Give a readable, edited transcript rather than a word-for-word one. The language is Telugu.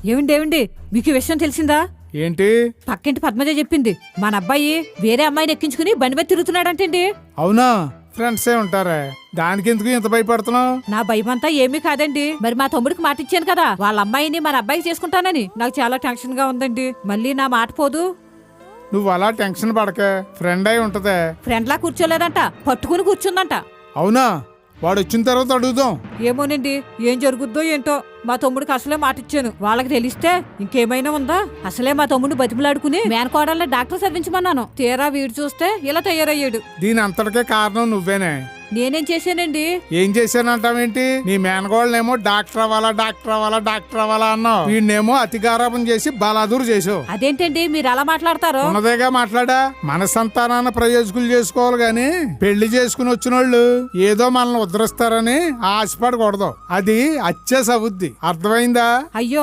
ఏమండి మీకు ఈ విషయం తెలిసిందా? ఏంటి? పక్కింటి పద్మజ చెప్పింది మన అబ్బాయి వేరే అమ్మాయిని ఎక్కించుకుని బండి మీద తిరుగుతున్నాడంటండి. అవునా? ఫ్రెండ్సే ఉంటారా? దానికి ఎందుకు ఇంత భయపడుతున్నావు? నా భయమంతా ఏమీ కాదండి. మరి మా తమ్ముడికి మాట ఇచ్చాను కదా వాళ్ళ అమ్మాయిని మన అబ్బాయికి చేసుకుంటానని. నాకు చాలా టెన్షన్ గా ఉందండి. మళ్ళీ నా మాట పోదు. నువ్వు అలా టెన్షన్ పడక, ఫ్రెండ్ అయి ఉంటదే. ఫ్రెండ్ లా కూర్చోలేదంట, పట్టుకుని కూర్చుందంట. అవునా? వాడు వచ్చిన తర్వాత అడుగుదాం. ఏమోనండి, ఏం జరుగుద్దో ఏంటో. మా తమ్ముడికి అసలే మాట ఇచ్చాను. వాళ్ళకి తెలిస్తే ఇంకేమైనా ఉందా? అసలే మా తమ్ముడిని బతిమలాడుకుని మేనకోడల్ని డాక్టర్ చదివించమన్నాను. తీరా వీడు చూస్తే ఇలా తయారయ్యాడు. దీని అంతటికే కారణం నువ్వేనే. నేనేం చేశానండి? ఏం చేశానంటావేంటి? నీ మేనగోళ్ళనేమో డాక్టర్ అవ్వాలా అన్నావు. వీడినేమో అతిగారాపం చేసి బలాదూరు చేసావు. అదేంటండి మీరు అలా మాట్లాడతారు? ఉన్నదేగా మాట్లాడా. మన సంతానాన్ని ప్రయోజకులు చేసుకోవాలి గాని పెళ్లి చేసుకుని వచ్చిన వాళ్ళు ఏదో మనల్ని ఉద్ధరిస్తారని ఆశపడకూడదు. అది అత్యాస బుద్ధి. అర్థమైందా? అయ్యో